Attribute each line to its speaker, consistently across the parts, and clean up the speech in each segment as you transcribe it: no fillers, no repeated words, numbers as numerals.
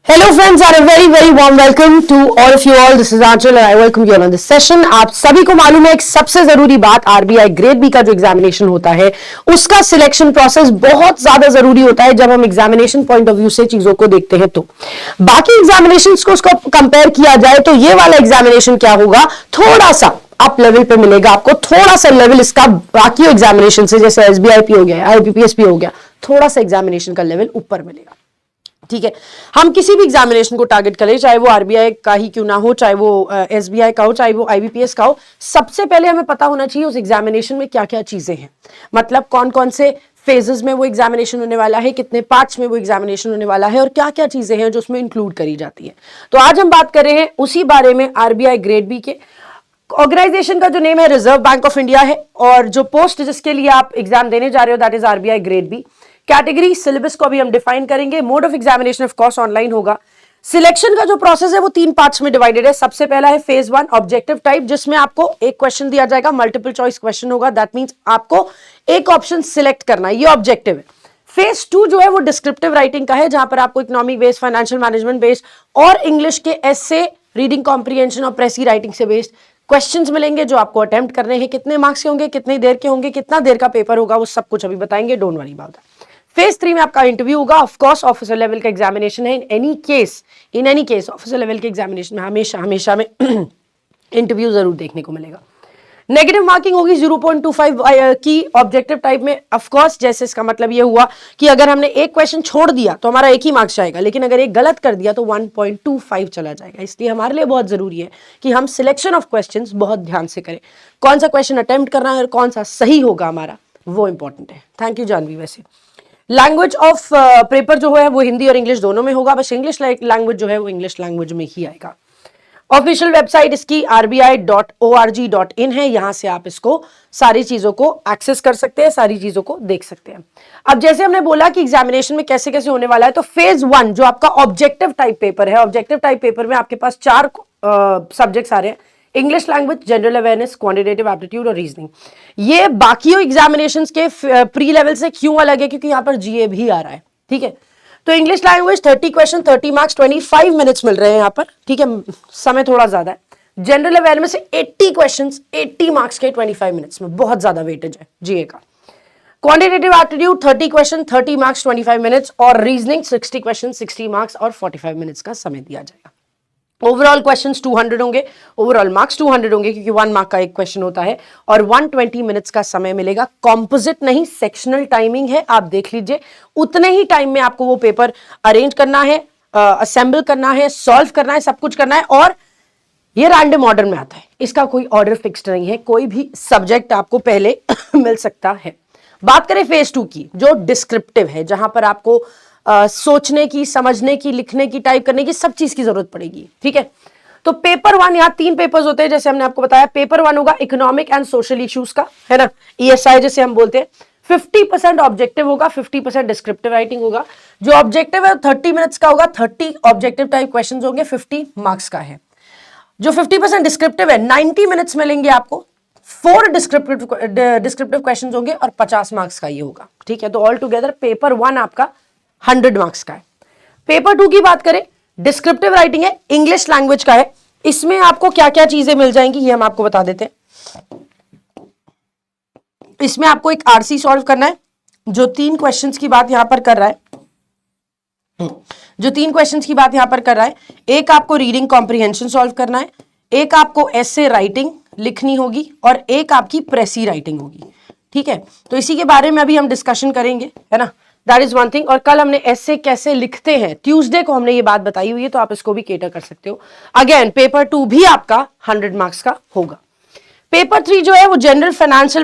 Speaker 1: Hello friends and a very warm welcome to all of you all. This is Aanchal and I welcome you all on this session. आप सभी को मालूम है एक सबसे जरूरी बात आरबीआई ग्रेड बी का जो एग्जामिनेशन होता है उसका सिलेक्शन प्रोसेस बहुत ज्यादा जरूरी होता है जब हम एग्जामिनेशन पॉइंट ऑफ व्यू से चीजों को देखते हैं। तो बाकी एग्जामिनेशन को उसको कंपेयर किया जाए तो ये वाला एग्जामिनेशन क्या होगा, थोड़ा सा अप लेवल पे मिलेगा आपको, थोड़ा सा लेवल इसका बाकी एग्जामिनेशन से जैसे एसबीआईपी हो गया, आईबीपीएसपी हो गया, थोड़ा सा एग्जामिनेशन का लेवल ऊपर मिलेगा। ठीक है, हम किसी भी एग्जामिनेशन को टारगेट करें, चाहे वो आरबीआई का ही क्यों ना हो, चाहे वो एसबीआई का हो, चाहे वो आईबीपीएस का हो, सबसे पहले हमें पता होना चाहिए उस एग्जामिनेशन में क्या क्या चीजें हैं। मतलब कौन कौन से फेजेस में वो एग्जामिनेशन होने वाला है, कितने पार्ट्स में वो एग्जामिनेशन होने वाला है और क्या क्या चीजें हैं जो उसमें इंक्लूड करी जाती है। तो आज हम बात कर रहे हैं उसी बारे में आरबीआई ग्रेड बी के। ऑर्गेनाइजेशन का जो नेम है रिजर्व बैंक ऑफ इंडिया है और जो पोस्ट जिसके लिए आप एग्जाम देने जा रहे हो that is RBI grade B. Category syllabus को अभी हम डिफाइन करेंगे। Mode of examination of course online होगा। सिलेक्शन का जो प्रोसेस है वो 3 पार्ट्स में डिवाइडेड है। सबसे पहला है फेज 1 ऑब्जेक्टिव टाइप, जिसमें आपको एक क्वेश्चन दिया जाएगा, मल्टीपल चॉइस क्वेश्चन होगा। दैट मींस आपको एक ऑप्शन सिलेक्ट करना है, ये ऑब्जेक्टिव है। फेज 2 जो है वो डिस्क्रिप्टिव राइटिंग का है, जहां पर आपको economic based, financial management based और इंग्लिश के एसे, रीडिंग कॉम्प्रिहेंशन और प्रेसी राइटिंग से बेस्ड क्वेश्चंस मिलेंगे जो आपको अटेम्प्ट करने हैं। कितने मार्क्स के होंगे, कितनी देर के होंगे, कितना देर का पेपर होगा, वो सब कुछ अभी बताएंगे, don't worry about that. Phase 3 में आपका इंटरव्यू होगा। ऑफ कोर्स ऑफिसर लेवल का एग्जामिनेशन है। In any case officer level के एग्जामिनेशन में हमेशा में इंटरव्यू जरूर देखने को मिलेगा। नेगेटिव मार्किंग होगी 0.25 की ऑब्जेक्टिव टाइप में। ऑफ कोर्स जैसे इसका मतलब ये हुआ कि अगर हमने एक क्वेश्चन छोड़ दिया तो हमारा एक ही मार्क्स जाएगा, लेकिन अगर एक गलत कर दिया तो 1.25 चला जाएगा। इसलिए हमारे लिए बहुत जरूरी है कि हम सिलेक्शन ऑफ क्वेश्चंस बहुत ध्यान से करें। कौन सा क्वेश्चन अटेम्प्ट करना है और कौन सा सही होगा हमारा, वो इंपॉर्टेंट है। Thank you Janvi. वैसे लैंग्वेज ऑफ पेपर जो है वो हिंदी और इंग्लिश दोनों में होगा, बस इंग्लिश लैंग्वेज जो है वो इंग्लिश लैंग्वेज में ही आएगा। ऑफिशियल वेबसाइट इसकी rbi.org.in है, यहां से आप इसको सारी चीजों को एक्सेस कर सकते हैं, सारी चीजों को देख सकते हैं। अब जैसे हमने बोला कि एग्जामिनेशन में कैसे कैसे होने वाला है, तो फेज 1 जो आपका ऑब्जेक्टिव टाइप पेपर है, ऑब्जेक्टिव टाइप पेपर में आपके पास 4 सब्जेक्ट्स आ रहे हैं, English language, general awareness, quantitative aptitude और रीजनिंग। ये बाकी एग्जामिनेशंस के प्री लेवल से क्यों अलग है, क्योंकि यहाँ पर जीए भी आ रहा है। ठीक है, तो English language 30 question, 30 marks, 25 minutes मिल रहे हैं यहाँ पर। ठीक है, समय थोड़ा ज्यादा है। जनरल अवेयरनेस से 80 क्वेश्चंस, 80 मार्क्स के 25 मिनट्स में, बहुत ज्यादा वेटेज है जीए का। Quantitative aptitude 30 question, 30 marks, 25 minutes और रीजनिंग 60 क्वेश्चन, 60 मार्क्स और 45 मिनट्स का समय दिया जाएगा। ओवरऑल क्वेश्चंस 200 होंगे, ओवरऑल मार्क्स 200 होंगे, क्योंकि 1 मार्क का एक क्वेश्चन होता है और 120 मिनट्स का समय मिलेगा। कॉम्पोजिट नहीं, सेक्शनल टाइमिंग है, आप देख लीजिए। उतने ही टाइम में आपको वो पेपर अरेंज करना है, असेंबल करना है, सॉल्व करना है, सब कुछ करना है। और ये रैंडम ऑर्डर में आता है, इसका कोई ऑर्डर फिक्स्ड नहीं है, कोई भी सब्जेक्ट आपको पहले मिल सकता है। बात करें फेज 2 की, जो डिस्क्रिप्टिव है, जहां पर आपको सोचने की, समझने की, लिखने की, टाइप करने की, सब चीज की जरूरत पड़ेगी। ठीक है, तो पेपर 1, यहाँ 3 पेपर्स होते हैं जैसे हमने आपको बताया। पेपर 1 होगा इकोनॉमिक एंड सोशल इश्यूज का, है ना, ईएसआई जिसे हम बोलते हैं। 50% ऑब्जेक्टिव होगा, 50% डिस्क्रिप्टिव राइटिंग होगा। जो ऑब्जेक्टिव है 30 मिनट्स का होगा, 30 ऑब्जेक्टिव टाइप क्वेश्चन होंगे, 50 मार्क्स का है। जो 50% डिस्क्रिप्टिव है 90 मिनट्स मिलेंगे आपको, 4 डिस्क्रिप्टिव क्वेश्चन होंगे और 50 मार्क्स का ये होगा। ठीक है, तो ऑल टुगेदर पेपर 1 आपका 100 मार्क्स का है। पेपर 2 की बात करें, डिस्क्रिप्टिव राइटिंग है, इंग्लिश लैंग्वेज का है। इसमें आपको क्या क्या चीजें मिल जाएंगी ये हम आपको बता देते हैं। इसमें आपको एक आरसी सॉल्व करना है, जो 3 क्वेश्चंस की बात यहां पर कर रहा है, जो 3 क्वेश्चंस की बात यहां पर कर रहा है। एक आपको रीडिंग कॉम्प्रिहेंशन सॉल्व करना है, एक आपको एसे राइटिंग लिखनी होगी और एक आपकी प्रेसी राइटिंग होगी। ठीक है, तो इसी के बारे में अभी हम डिस्कशन करेंगे, है ना, दैट इज वन थिंग। और कल हमने ऐसे कैसे लिखते हैं, ट्यूसडे को हमने ये बात बताई हुई है, तो आप इसको भी केटर कर सकते हो। अगेन पेपर 2 भी आपका 100 मार्क्स का होगा। पेपर 3 जो है वो जनरल फाइनेंस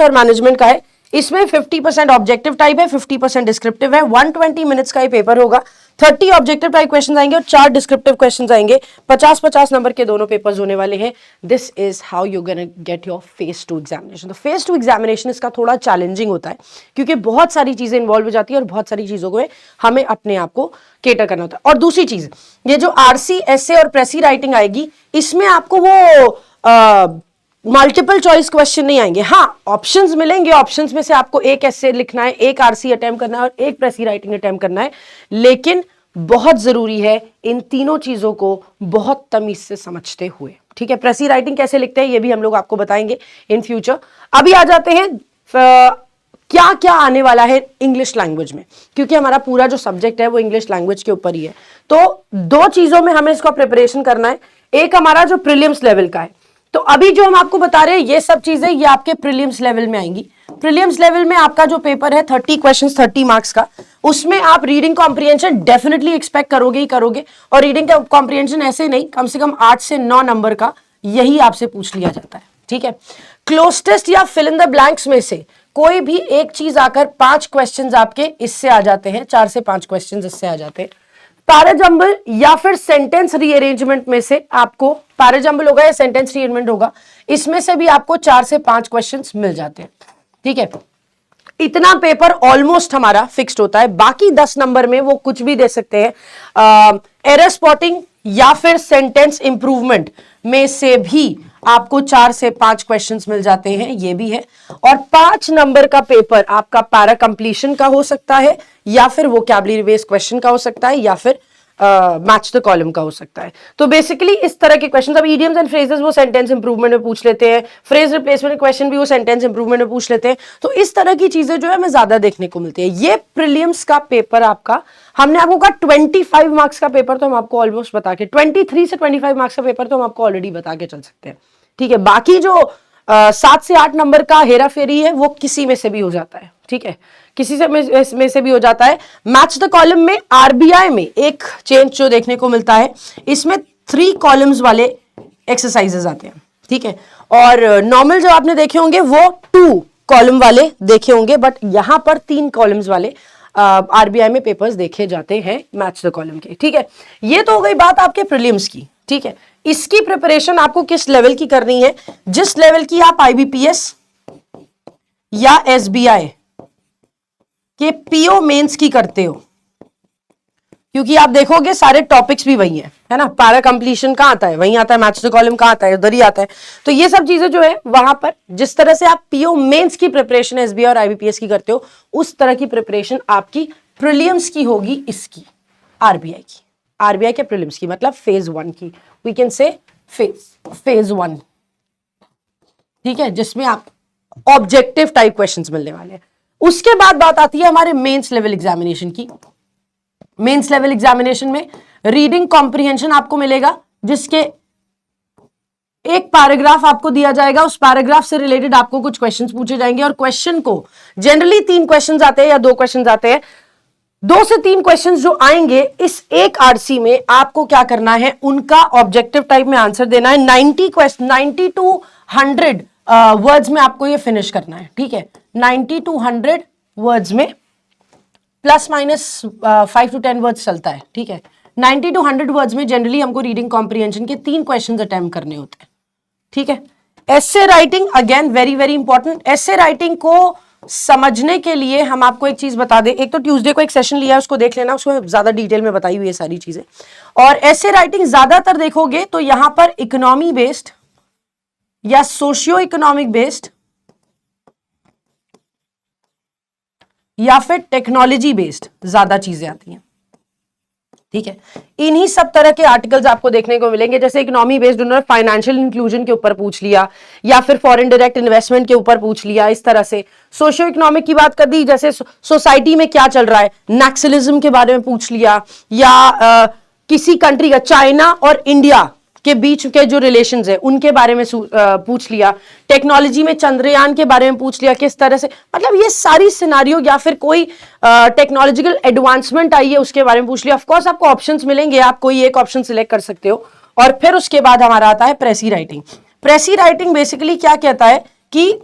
Speaker 1: और मैनेजमेंट का है। इसमें 50% ऑब्जेक्टिव टाइप है, 50% डिस्क्रिप्टिव है। 120 मिनट्स का ये पेपर होगा। 30 ऑब्जेक्टिव टाइप क्वेश्चन आएंगे और 4 डिस्क्रिप्टिव क्वेश्चन आएंगे। 50-50 नंबर के दोनों पेपर्स होने वाले हैं। This is how you gonna get your phase 2 examination. तो फेज 2 एग्जामिनेशन इसका थोड़ा चैलेंजिंग होता है, क्योंकि बहुत सारी चीजें इन्वॉल्व हो जाती है और बहुत सारी चीजों को हमें अपने आप को केटर करना होता है। और दूसरी चीज, ये जो आरसी, एसे और प्रेसी राइटिंग आएगी, इसमें आपको वो मल्टीपल चॉइस क्वेश्चन नहीं आएंगे। हाँ, ऑप्शंस मिलेंगे, ऑप्शंस में से आपको एक ऐसे लिखना है, एक आरसी अटेम्प्ट करना है और एक प्रेसी राइटिंग अटेम्प्ट करना है, लेकिन बहुत जरूरी है इन तीनों चीजों को बहुत तमीज से समझते हुए। ठीक है, प्रेसी राइटिंग कैसे लिखते हैं ये भी हम लोग आपको बताएंगे इन फ्यूचर। अभी आ जाते हैं क्या क्या आने वाला है इंग्लिश लैंग्वेज में, क्योंकि हमारा पूरा जो सब्जेक्ट है वो इंग्लिश लैंग्वेज के ऊपर ही है। तो दो चीजों में हमें इसका प्रिपरेशन करना है। एक हमारा जो प्रीलिम्स लेवल का है, तो अभी जो हम आपको बता रहे हैं ये सब चीजें ये आपके प्रीलिम्स लेवल में आएंगी। प्रीलिम्स लेवल में आपका जो पेपर है 30 क्वेश्चंस 30 मार्क्स का, उसमें आप रीडिंग कॉम्प्रिहेंशन डेफिनेटली एक्सपेक्ट करोगे ही करोगे। और रीडिंग कॉम्प्रिहेंशन ऐसे नहीं, कम से कम 8 से 9 नंबर का यही आपसे पूछ लिया जाता है। ठीक है, क्लोज टेस्ट या फिल इन द ब्लैंक्स में से कोई भी एक चीज आकर 5 क्वेश्चंस आपके इससे आ जाते हैं, 4 से 5 क्वेश्चंस इससे आ जाते हैं। पैराजंबल या फिर सेंटेंस रीअरेंजमेंट में से आपको, पैराजंबल होगा या सेंटेंस रीअरेंजमेंट होगा, इसमें से भी आपको 4 से 5 क्वेश्चंस मिल जाते हैं। ठीक है, इतना पेपर ऑलमोस्ट हमारा फिक्स्ड होता है। बाकी 10 नंबर में वो कुछ भी दे सकते हैं। एरर स्पॉटिंग या फिर सेंटेंस इंप्रूवमेंट में से भी आपको 4 से 5 क्वेश्चंस मिल जाते हैं, ये भी है। और 5 नंबर का पेपर आपका पैरा कंप्लीशन का हो सकता है, या फिर वोकैबुलरी बेस्ड क्वेश्चन का हो सकता है, या फिर मैच द कॉलम का हो सकता है। तो बेसिकली इस तरह के क्वेश्चन, अब इडियम्स एंड फ्रेजेस वो सेंटेंस इंप्रूवमेंट में पूछ लेते हैं, फ्रेज रिप्लेसमेंट क्वेश्चन भी वो सेंटेंस इंप्रूवमेंट में पूछ लेते हैं। तो इस तरह की चीजें जो है हमें ज्यादा देखने को मिलती है। ये प्रीलिम्स का पेपर आपका, हमने आपको कहा 25 मार्क्स का पेपर तो हम आपको ऑलमोस्ट बता के, 23 से 25 मार्क्स का पेपर तो हम आपको ऑलरेडी बता के चल सकते हैं। ठीक है, बाकी जो 7 से 8 नंबर का हेरा फेरी है वो किसी में से भी हो जाता है। ठीक है, किसी से में से भी हो जाता है। मैच द कॉलम में आरबीआई में एक चेंज जो देखने को मिलता है, इसमें 3 कॉलम्स वाले एक्सरसाइजेस आते हैं। ठीक है, और नॉर्मल जो आपने देखे होंगे वो 2 कॉलम वाले देखे होंगे, बट यहां पर 3 कॉलम्स वाले आरबीआई में पेपर्स देखे जाते हैं मैच द कॉलम के। ठीक है, ये तो हो गई बात आपके प्रीलिम्स की। ठीक है, इसकी प्रिपरेशन आपको किस लेवल की करनी है, जिस लेवल की आप आईबीपीएस या एसबीआई के पीओ मेंस की करते हो, क्योंकि आप देखोगे सारे टॉपिक्स भी वही है ना। पैरा कंप्लीशन कहां आता है, वहीं आता है। मैच द कॉलम कहां आता है, उधर ही आता है। तो ये सब चीजें जो है वहां पर जिस तरह से आप पीओ मेंस की प्रिपरेशन एसबीआई और आईबीपीएस की करते हो, उस तरह की प्रिपरेशन आपकी प्रीलिम्स की होगी, इसकी आरबीआई की, आरबीआई के प्रीलिम्स की, मतलब फेज 1 की, वी कैन से फेज 1। ठीक है, जिसमें आप ऑब्जेक्टिव टाइप क्वेश्चंस मिलने वाले हैं। उसके बाद बात आती है हमारे मेंस लेवल एग्जामिनेशन की। मेंस लेवल एग्जामिनेशन में रीडिंग कॉम्प्रिहेंशन आपको मिलेगा, जिसके एक पैराग्राफ आपको दिया जाएगा, उस पैराग्राफ से रिलेटेड आपको कुछ क्वेश्चंस पूछे जाएंगे, और क्वेश्चन को जनरली 3 क्वेश्चंस आते हैं या 2 क्वेश्चंस आते हैं। 2 से 3 क्वेश्चंस जो आएंगे इस एक आरसी में, आपको क्या करना है, उनका ऑब्जेक्टिव टाइप में आंसर देना है। 90 to 100 वर्ड्स में आपको ये फिनिश करना है। ठीक है, 90 to 100 वर्ड्स में, प्लस माइनस 5 to 10 वर्ड्स चलता है। ठीक है, 90 to 100 वर्ड्स में जनरली हमको रीडिंग कॉम्प्रिहेंशन के 3 क्वेश्चंस अटेम्प्ट करने होते हैं। ठीक है, essay writing again very very important. Essay writing को समझने के लिए हम आपको एक चीज बता दें, एक तो ट्यूसडे को एक सेशन लिया है, उसको देख लेना, उसको ज्यादा डिटेल में बताई हुई है सारी चीजें। और एसे राइटिंग ज्यादातर देखोगे तो यहां पर इकोनॉमी बेस्ड या सोशियो इकोनॉमिक बेस्ड या फिर टेक्नोलॉजी बेस्ड ज्यादा चीजें आती हैं। ठीक है, इन्हीं सब तरह के आर्टिकल्स आपको देखने को मिलेंगे। जैसे इकोनॉमी बेस्ड उन्होंने फाइनेंशियल इंक्लूजन के ऊपर पूछ लिया, या फिर फॉरेन डायरेक्ट इन्वेस्टमेंट के ऊपर पूछ लिया, इस तरह से। सोशियो इकोनॉमिक की बात कर दी, जैसे सोसाइटी में क्या चल रहा है, नक्सलिज्म के बारे में पूछ लिया, या किसी कंट्री का, चाइना और इंडिया के बीच के जो रिलेशंस है उनके बारे में पूछ लिया। टेक्नोलॉजी में चंद्रयान के बारे में पूछ लिया, किस तरह से, मतलब ये सारी सिनारियो, या फिर कोई टेक्नोलॉजिकल एडवांसमेंट आई है उसके बारे में पूछ लिया। ऑफ कोर्स आपको ऑप्शंस मिलेंगे, आप कोई एक ऑप्शन सिलेक्ट कर सकते हो। और फिर उसके बाद हमारा आता है प्रेसी राइटिंग। प्रेसी राइटिंग बेसिकली क्या कहता है कि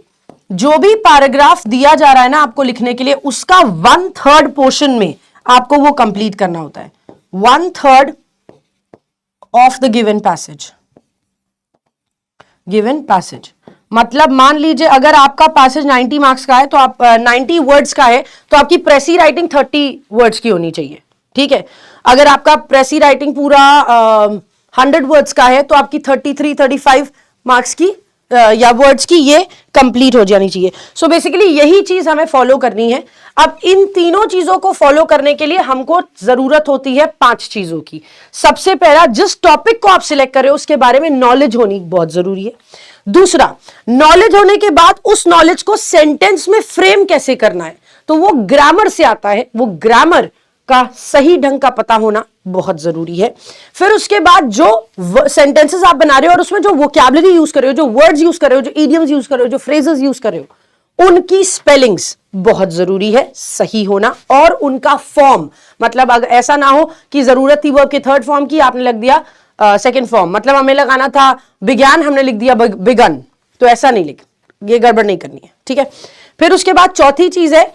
Speaker 1: जो भी पैराग्राफ दिया जा रहा है ना आपको लिखने के लिए, उसका 1/3 पोर्शन में आपको वो कंप्लीट करना होता है। 1/3 of the given passage. Given passage मतलब मान लीजिए अगर आपका पैसेज 90 मार्क्स का है, तो आप 90 वर्ड्स का है, तो आपकी प्रेसी राइटिंग 30 वर्ड्स की होनी चाहिए। ठीक है, अगर आपका प्रेसी राइटिंग पूरा 100 वर्ड्स का है, तो आपकी 33-35 मार्क्स की या वर्ड्स की ये कंप्लीट हो जानी चाहिए। सो बेसिकली यही चीज हमें फॉलो करनी है। अब इन तीनों चीजों को फॉलो करने के लिए हमको जरूरत होती है 5 चीजों की। सबसे पहला, जिस टॉपिक को आप सिलेक्ट कर रहे हो उसके बारे में नॉलेज होनी बहुत जरूरी है। दूसरा, नॉलेज होने के बाद उस नॉलेज को सेंटेंस में फ्रेम कैसे करना है, तो वो ग्रामर से आता है। वो ग्रामर का सही ढंग का पता होना बहुत जरूरी है। फिर उसके बाद जो सेंटेंसेस आप बना रहे हो और उसमें जो वोकैबुलरी यूज कर रहे हो, जो वर्ड्स यूज कर रहे हो, जो इडियम्स यूज कर रहे हो, जो फ्रेजेस यूज कर रहे हो, उनकी स्पेलिंग्स बहुत जरूरी है सही होना। और उनका फॉर्म, मतलब अगर ऐसा ना हो कि जरूरत थी वर्ब के थर्ड फॉर्म की, आपने लग दिया सेकंड फॉर्म, मतलब हमें लगाना था विज्ञान, हमने लिख दिया बिगन, तो ऐसा नहीं लिख, ये गड़बड़ नहीं करनी है, ठीक है। फिर उसके बाद चौथी चीज है,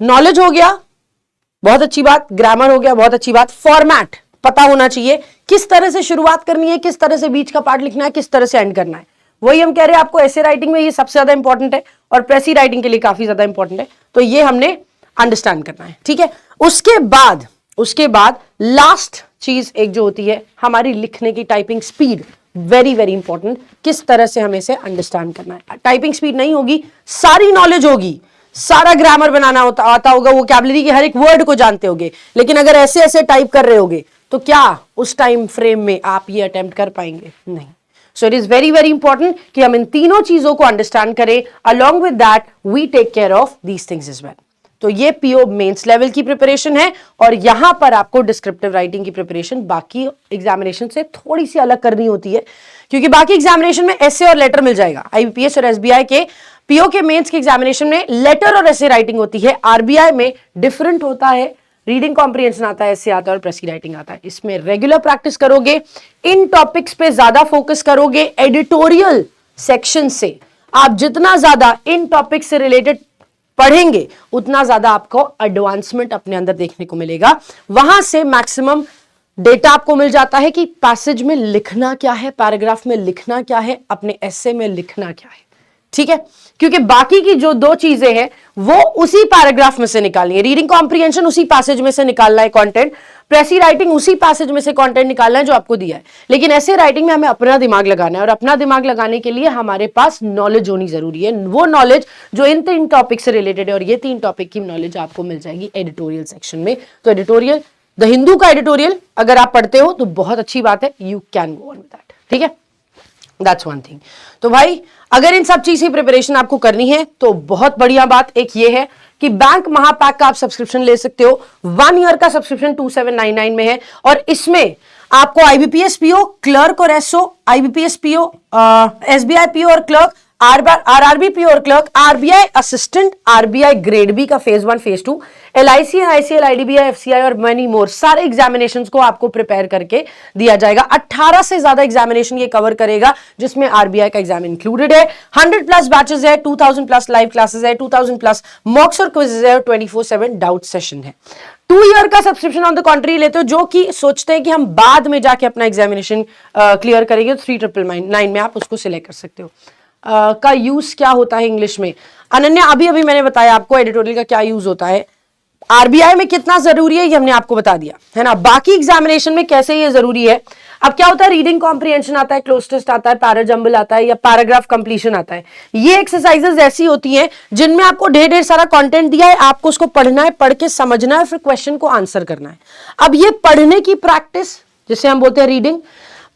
Speaker 1: नॉलेज हो गया, बहुत अच्छी बात, ग्रामर हो गया, बहुत अच्छी बात, फॉर्मेट पता होना चाहिए, किस तरह से शुरुआत करनी है, किस तरह से बीच का पार्ट लिखना है, किस तरह से एंड करना है। वही हम कह रहे हैं आपको ऐसे राइटिंग में ये सबसे ज्यादा इंपॉर्टेंट है और प्रेसी राइटिंग के लिए काफी ज्यादा इंपॉर्टेंट है, तो ये हमने अंडरस्टैंड करना है, ठीक है। उसके बाद लास्ट चीज एक जो होती है हमारी लिखने की typing speed, very very important, किस तरह से हमें इसे अंडरस्टैंड करना है। टाइपिंग स्पीड नहीं होगी, सारी नॉलेज होगी, सारा ग्रामर बनाना आता होगा, वोकैबुलरी के हर एक वर्ड को जानते होगे, लेकिन अगर ऐसे ऐसे टाइप कर रहे होगे तो क्या उस टाइम फ्रेम में आप ये अटेम्प्ट कर पाएंगे? नहीं। So it is very very important कि हम इन तीनों चीजों को अंडरस्टैंड करें। Along with that we take care of these things is well. तो ये पीओ मेंस लेवल की प्रिपरेशन है और यहां पर आपको डिस्क्रिप्टिव राइटिंग की प्रिपरेशन बाकी एग्जामिनेशन से थोड़ी सी अलग करनी होती है, क्योंकि बाकी एग्जामिनेशन में एसे और लेटर मिल जाएगा। आईबीपीएस और एसबीआई के पीओ के मेंस के एग्जामिनेशन में लेटर और ऐसे राइटिंग होती है, आरबीआई में डिफरेंट होता है, रीडिंग कॉम्प्रिहेंशन आता है, ऐसे आता है और प्रेसी राइटिंग आता है। इसमें रेगुलर प्रैक्टिस करोगे, इन टॉपिक्स पे ज्यादा फोकस करोगे, एडिटोरियल सेक्शन से आप जितना ज्यादा इन टॉपिक से रिलेटेड पढ़ेंगे उतना ज्यादा आपको एडवांसमेंट अपने अंदर देखने को मिलेगा। वहां से मैक्सिमम डेटा आपको मिल जाता है कि पैसेज में लिखना क्या है, पैराग्राफ में लिखना क्या है, अपने एसे में लिखना क्या है, ठीक है। क्योंकि बाकी की जो 2 चीजें हैं वो उसी पैराग्राफ में से निकालनी है। रीडिंग कॉम्प्रिहेंशन उसी पैसेज में से निकालना है कंटेंट, प्रेसी राइटिंग उसी पैसेज में से कंटेंट निकालना है जो आपको दिया है, लेकिन ऐसे राइटिंग में हमें अपना दिमाग लगाना है और अपना दिमाग लगाने के लिए हमारे पास नॉलेज होनी जरूरी है, वो नॉलेज जो इन 3 टॉपिक से रिलेटेड है। और ये 3 टॉपिक की नॉलेज आपको मिल जाएगी एडिटोरियल सेक्शन में। तो एडिटोरियल, द हिंदू का एडिटोरियल अगर आप पढ़ते हो तो बहुत अच्छी बात है, you can go on with that, ठीक है। That's one thing. तो भाई अगर इन सब चीज की प्रिपरेशन आपको करनी है तो बहुत बढ़िया बात एक ये है कि बैंक महापैक का आप सब्सक्रिप्शन ले सकते हो। 1 ईयर का सब्सक्रिप्शन 2799 में है और इसमें आपको आईबीपीएस पीओ, क्लर्क और SO, IBPS PO, SBI PO और क्लर्क, आरआरबी पीओ और clerk, RBI assistant, RBI grade B का phase 1 phase 2, LIC, ICL, IDBI, FCI और मेनी मोर, सारे एग्जामिनेशंस को आपको प्रिपेयर करके दिया जाएगा। 18 से ज्यादा एग्जामिनेशन ये कवर करेगा जिसमें आरबीआई का एग्जाम इंक्लूडेड है। 100+ बैचेस है, 2000+ लाइव क्लासेस है, 2000+ मॉक्स और क्विजेस है और 24/7 डाउट सेशन है। 2 ईयर का सब्सक्रिप्शन ऑन द कॉन्ट्री लेते हो जो कि सोचते हैं कि हम बाद में जाके अपना एग्जामिनेशन क्लियर करेंगे, तो 3999 में आप उसको सिलेक्ट कर सकते हो। का यूज क्या होता है इंग्लिश में, अनन्या अभी मैंने बताया आपको एडिटोरियल का क्या यूज होता है, आरबीआई में कितना जरूरी है ये हमने आपको बता दिया है ना। बाकी एग्जामिनेशन में कैसे ये जरूरी है, अब क्या होता है, रीडिंग कॉम्प्रिहेंशन आता है, क्लोज टेस्ट आता है, पैराजंबल आता है या पैराग्राफ कंप्लीशन आता है। ये एक्सरसाइजेस ऐसी होती हैं जिनमें आपको ढेर सारा कंटेंट दिया है, आपको उसको पढ़ना है, पढ़ के समझना है, फिर क्वेश्चन को आंसर करना है। अब ये पढ़ने की प्रैक्टिस जिसे हम बोलते हैं रीडिंग,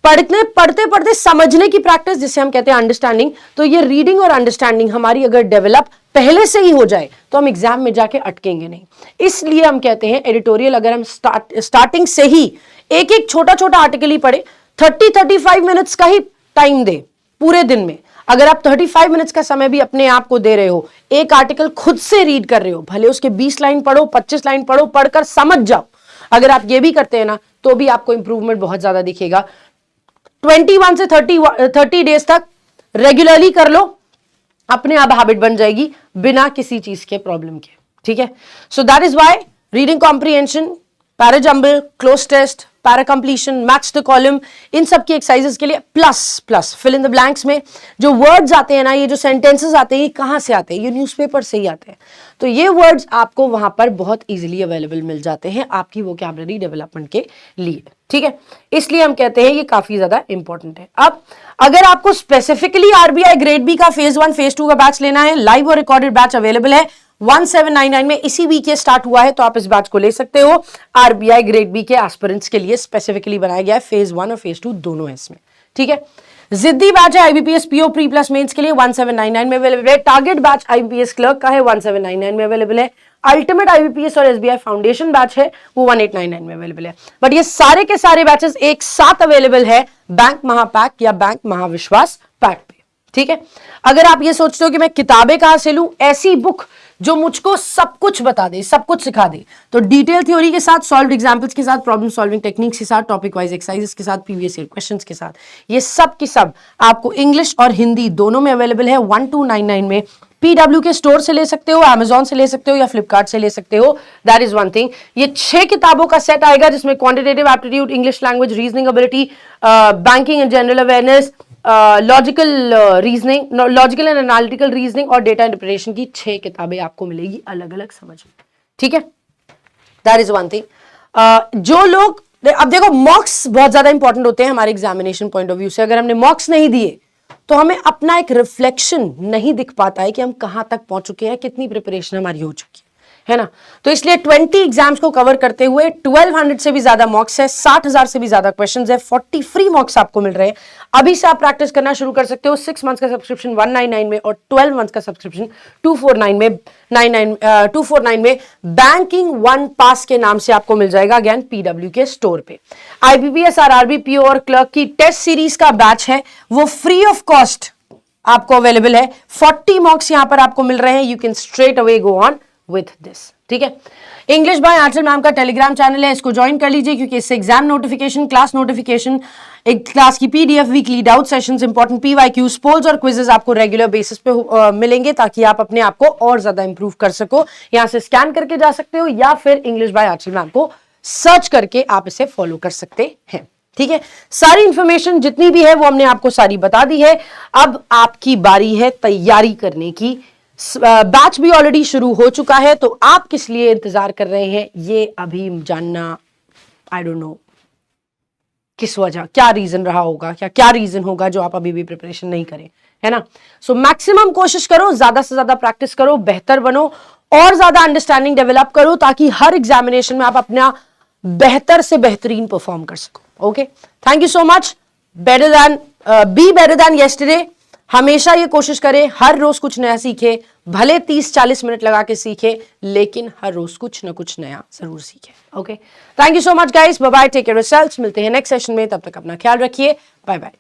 Speaker 1: पढ़ते पढ़ते समझने की प्रैक्टिस जिसे हम कहते हैं अंडरस्टैंडिंग, तो ये रीडिंग और अंडरस्टैंडिंग हमारी अगर डेवलप पहले से ही हो जाए तो हम एग्जाम में जाके अटकेंगे नहीं। इसलिए हम कहते हैं एडिटोरियल अगर हम स्टार्टिंग से ही एक एक छोटा छोटा आर्टिकल ही पढ़े, 30-35 मिनट्स का ही टाइम दे पूरे दिन में। अगर आप 35 मिनट्स का समय भी अपने आप को दे रहे हो, एक आर्टिकल खुद से रीड कर रहे हो, भले उसके 20 लाइन पढ़ो, 25 लाइन पढ़ो, पढ़कर समझ जाओ, अगर आप ये भी करते हैं ना तो भी आपको इंप्रूवमेंट बहुत ज्यादा दिखेगा। 21 से 30 डेज तक रेगुलरली कर लो, अपने आप हैबिट बन जाएगी बिना किसी चीज के प्रॉब्लम के, ठीक है। So that is why reading comprehension, para jumble, cloze test, para completion, match the column, इन सब की एक्सरसाइजेस के लिए plus fill in the blanks में जो वर्ड्स आते हैं ना, ये जो सेंटेंसेस आते हैं, ये कहां से आते हैं? ये न्यूज़पेपर से ही आते हैं। तो ये वर्ड्स आपको वहां पर बहुत इजीली अवेलेबल मिल जाते हैं आपकी वोकैबुलरी डेवलपमेंट के लिए, ठीक है। इसलिए हम कहते हैं ये काफी ज्यादा इंपॉर्टेंट है। अब अगर आपको स्पेसिफिकली आरबीआई ग्रेड बी का फेज 1 फेज 2 का बैच लेना है, लाइव और रिकॉर्डेड बैच अवेलेबल है 1799 में, इसी वीक ये स्टार्ट हुआ है, तो आप इस बैच को ले सकते हो। आरबीआई ग्रेड बी के एस्पिरेंट्स के लिए स्पेसिफिकली बनाया गया है, फेज 1 और फेज 2 दोनों है इसमें, ठीक है। जिद्दी बैच है IBPS PO pre plus mains के लिए 1799 में अवेलेबल है। टारगेट बैच आईबीपीएस क्लर्क का है 1799 में अवेलेबल है। अल्टीमेट आईबीपीएस और एसबीआई फाउंडेशन बैच है वो 1899 में अवेलेबल है। बट ये सारे के सारे बैचेस एक साथ अवेलेबल है बैंक महापैक या बैंक महाविश्वास पैक पे, ठीक है। अगर आप ये सोचते हो कि मैं किताबें कहां से लूं, ऐसी बुक जो मुझको सब कुछ बता दे, सब कुछ सिखा दे, तो डिटेल थ्योरी के साथ, सॉल्व्ड एग्जांपल्स के साथ, प्रॉब्लम सॉल्विंग टेक्निक्स के साथ, टॉपिक वाइज एक्सरसाइजेस के साथ, प्रीवियस ईयर क्वेश्चंस के साथ, ये सब की सब आपको इंग्लिश और हिंदी दोनों में अवेलेबल है 1299 में। पीडब्ल्यू के स्टोर से ले सकते हो, अमेजॉन से ले सकते हो या फ्लिपकार्ट से ले सकते हो, दैट इज वन थिंग। ये 6 किताबों का सेट आएगा जिसमें quantitative aptitude, English language, reasoning ability, banking and general awareness, logical reasoning, logical and analytical reasoning और डेटा इंटरप्रिटेशन की 6 किताबें आपको मिलेगी अलग अलग समझ में, ठीक है। That is one thing. जो लोग, अब देखो मॉक्स बहुत ज्यादा इंपॉर्टेंट होते हैं हमारे एग्जामिनेशन पॉइंट ऑफ व्यू से। अगर हमने मॉक्स नहीं दिए तो हमें अपना एक रिफ्लेक्शन नहीं दिख पाता है कि हम कहां तक पहुंच चुके हैं, कितनी प्रिपरेशन हमारी हो चुकी है ना। तो इसलिए 20 एग्जाम्स को कवर करते हुए 1200 से भी ज्यादा मॉक्स है, 60,000 से भी ज्यादा क्वेश्चंस है, 40 फ्री मॉक्स आपको मिल रहे हैं। अभी से आप प्रैक्टिस करना शुरू कर सकते हो। 6 मंथ्स का सब्सक्रिप्शन 199 में और 12 मंथ्स का सब्सक्रिप्शन 249 में, 249 में बैंकिंग 1 पास के नाम से आपको मिल जाएगा, अगेन पीडब्ल्यू के स्टोर पे। आईबीपीएस, आरआरबी, पीओ और क्लर्क की टेस्ट सीरीज का बैच है, वो फ्री ऑफ कॉस्ट आपको अवेलेबल है। 40 मॉक्स यहां पर आपको मिल रहे हैं, you can straight away go on with this, ठीक है। इंग्लिश बाय आंचल मैम का टेलीग्राम चैनल है, इसको ज्वाइन कर लीजिए क्योंकि इससे एग्जाम नोटिफिकेशन, क्लास नोटिफिकेशन, एक क्लास की PDF, weekly doubt sessions, important PYQs, poles और क्विजेस आपको रेगुलर बेसिस पे मिलेंगे ताकि आप अपने आप को और ज्यादा इंप्रूव कर सको। यहां से स्कैन करके जा सकते हो या फिर इंग्लिश बाय आंचल मैम को सर्च करके आप इसे फॉलो कर सकते हैं, ठीक है। सारी इंफॉर्मेशन जितनी भी है वो हमने आपको सारी बता दी है। अब आपकी बारी है तैयारी करने की। बैच भी ऑलरेडी शुरू हो चुका है, तो आप किस लिए इंतजार कर रहे हैं ये अभी जानना, आई डोंट नो किस वजह, क्या रीजन रहा होगा, क्या रीजन होगा जो आप अभी भी प्रिपरेशन नहीं करें, है ना। सो मैक्सिमम कोशिश करो, ज्यादा से ज्यादा प्रैक्टिस करो, बेहतर बनो और ज्यादा अंडरस्टैंडिंग डेवलप करो ताकि हर एग्जामिनेशन में आप अपना बेहतर से बेहतरीन परफॉर्म कर सको। Okay, thank you so much. Better than, be better than yesterday. हमेशा ये कोशिश करें हर रोज कुछ नया सीखे, भले 30-40 मिनट लगा के सीखे, लेकिन हर रोज कुछ ना कुछ नया जरूर सीखे। Okay, thank you so much guys, bye bye, take care yourselves. मिलते हैं नेक्स्ट सेशन में, तब तक अपना ख्याल रखिए, बाय बाय।